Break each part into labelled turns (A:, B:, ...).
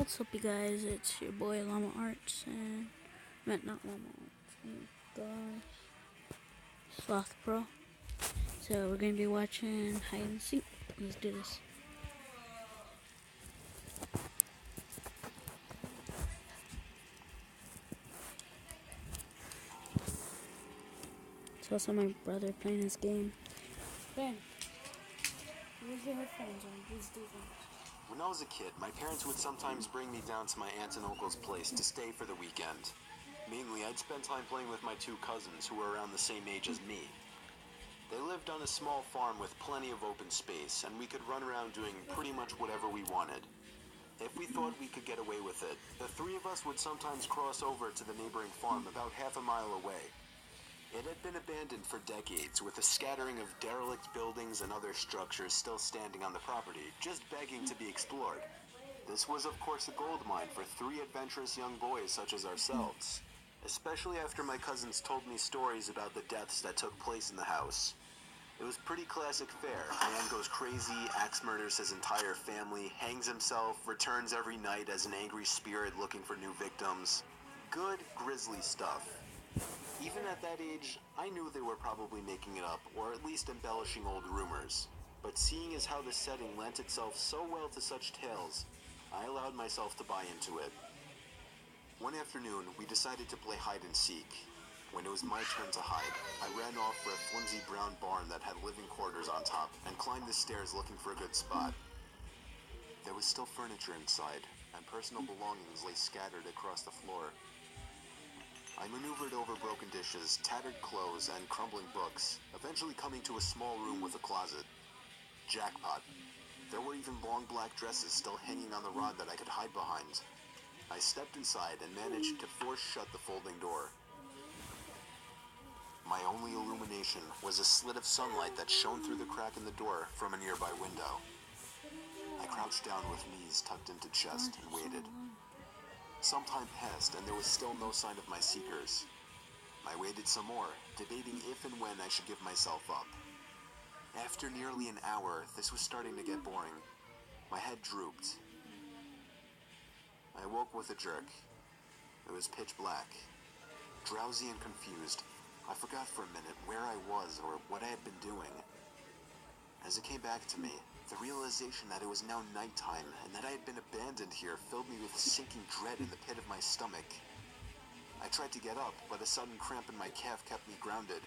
A: What's up, you guys? It's your boy Llama Arts, and not Llama Arts. Oh gosh, Sloth Pro. So we're gonna be watching hide and seek. Let's do this. It's also my brother playing this game. Ben, where's your headphones on? Please do that.
B: When I was a kid, my parents would sometimes bring me down to my aunt and uncle's place to stay for the weekend. Mainly, I'd spend time playing with my two cousins who were around the same age as me. They lived on a small farm with plenty of open space, and we could run around doing pretty much whatever we wanted. If we thought we could get away with it, the three of us would sometimes cross over to the neighboring farm about half a mile away. It had been abandoned for decades, with a scattering of derelict buildings and other structures still standing on the property, just begging to be explored. This was of course a gold mine for three adventurous young boys such as ourselves, especially after my cousins told me stories about the deaths that took place in the house. It was pretty classic fare. Man goes crazy, axe murders his entire family, hangs himself, returns every night as an angry spirit looking for new victims. Good, grisly stuff. Even at that age, I knew they were probably making it up, or at least embellishing old rumors. But seeing as how the setting lent itself so well to such tales, I allowed myself to buy into it. One afternoon, we decided to play hide and seek. When it was my turn to hide, I ran off for a flimsy brown barn that had living quarters on top, and climbed the stairs looking for a good spot. There was still furniture inside, and personal belongings lay scattered across the floor. I maneuvered over broken dishes, tattered clothes, and crumbling books, eventually coming to a small room with a closet. Jackpot. There were even long black dresses still hanging on the rod that I could hide behind. I stepped inside and managed to force shut the folding door. My only illumination was a slit of sunlight that shone through the crack in the door from a nearby window. I crouched down with knees tucked into chest and waited. Some time passed, and there was still no sign of my seekers. I waited some more, debating if and when I should give myself up. After nearly an hour, this was starting to get boring. My head drooped. I woke with a jerk. It was pitch black. Drowsy and confused, I forgot for a minute where I was or what I had been doing. As it came back to me, the realization that it was now nighttime and that I had been abandoned here filled me with sinking dread in the pit of my stomach. I tried to get up, but a sudden cramp in my calf kept me grounded.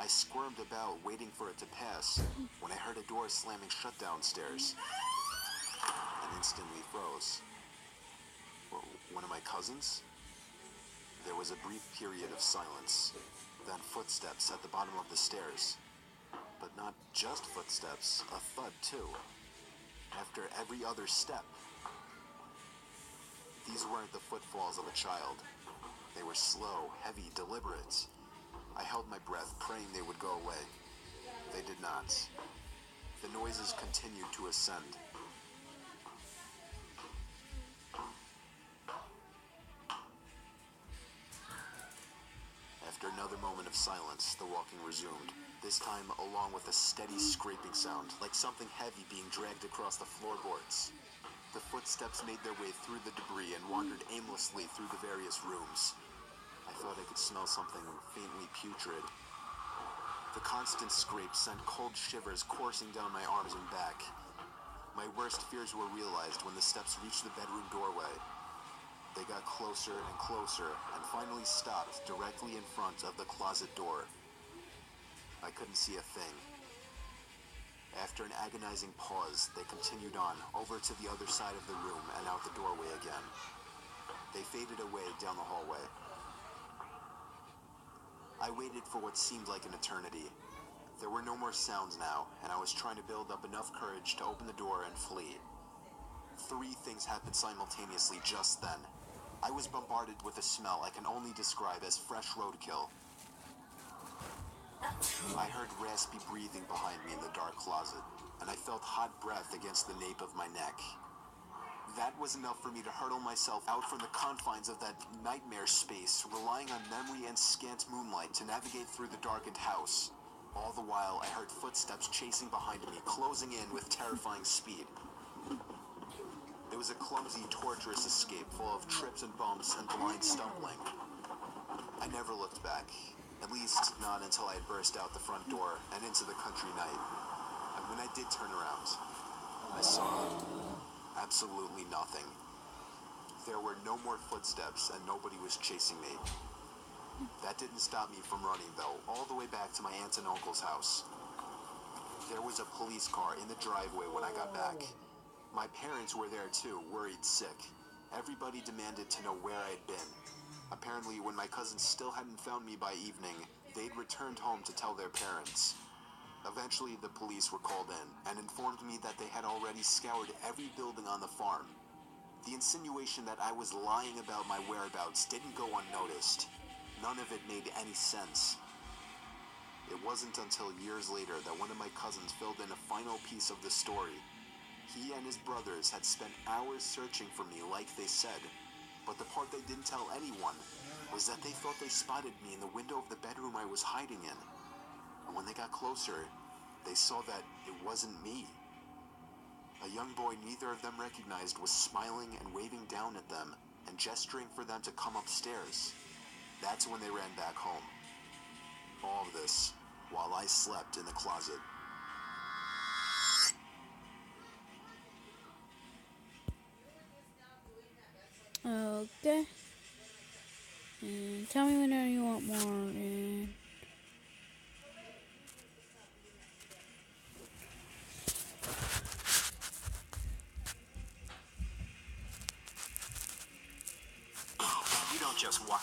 B: I squirmed about, waiting for it to pass, when I heard a door slamming shut downstairs, and instantly froze. One of my cousins? There was a brief period of silence, then footsteps at the bottom of the stairs. But not just footsteps, a thud too. After every other step. These weren't the footfalls of a child. They were slow, heavy, deliberate. I held my breath, praying they would go away. They did not. The noises continued to ascend. After another moment of silence, the walking resumed. This time along with a steady scraping sound, like something heavy being dragged across the floorboards. The footsteps made their way through the debris and wandered aimlessly through the various rooms. I thought I could smell something faintly putrid. The constant scrape sent cold shivers coursing down my arms and back. My worst fears were realized when the steps reached the bedroom doorway. They got closer and closer, and finally stopped directly in front of the closet door. I couldn't see a thing. After an agonizing pause, they continued on, over to the other side of the room and out the doorway again. They faded away down the hallway. I waited for what seemed like an eternity. There were no more sounds now, and I was trying to build up enough courage to open the door and flee. Three things happened simultaneously just then. I was bombarded with a smell I can only describe as fresh roadkill. I heard raspy breathing behind me in the dark closet, and I felt hot breath against the nape of my neck. That was enough for me to hurtle myself out from the confines of that nightmare space, relying on memory and scant moonlight to navigate through the darkened house. All the while, I heard footsteps chasing behind me, closing in with terrifying speed. It was a clumsy, torturous escape full of trips and bumps and blind stumbling. I never looked back, at least not until I had burst out the front door and into the country night. And when I did turn around, I saw absolutely nothing. There were no more footsteps and nobody was chasing me. That didn't stop me from running, though, all the way back to my aunt and uncle's house. There was a police car in the driveway when I got back. My parents were there too, worried sick. Everybody demanded to know where I had been. Apparently, when my cousins still hadn't found me by evening, they'd returned home to tell their parents. Eventually, the police were called in and informed me that they had already scoured every building on the farm. The insinuation that I was lying about my whereabouts didn't go unnoticed. None of it made any sense. It wasn't until years later that one of my cousins filled in a final piece of the story. He and his brothers had spent hours searching for me like they said, but the part they didn't tell anyone was that they thought they spotted me in the window of the bedroom I was hiding in. And when they got closer, they saw that it wasn't me. A young boy neither of them recognized was smiling and waving down at them and gesturing for them to come upstairs. That's when they ran back home. All of this while I slept in the closet.
A: Okay. And tell me whenever you want more. And
B: You don't just walk.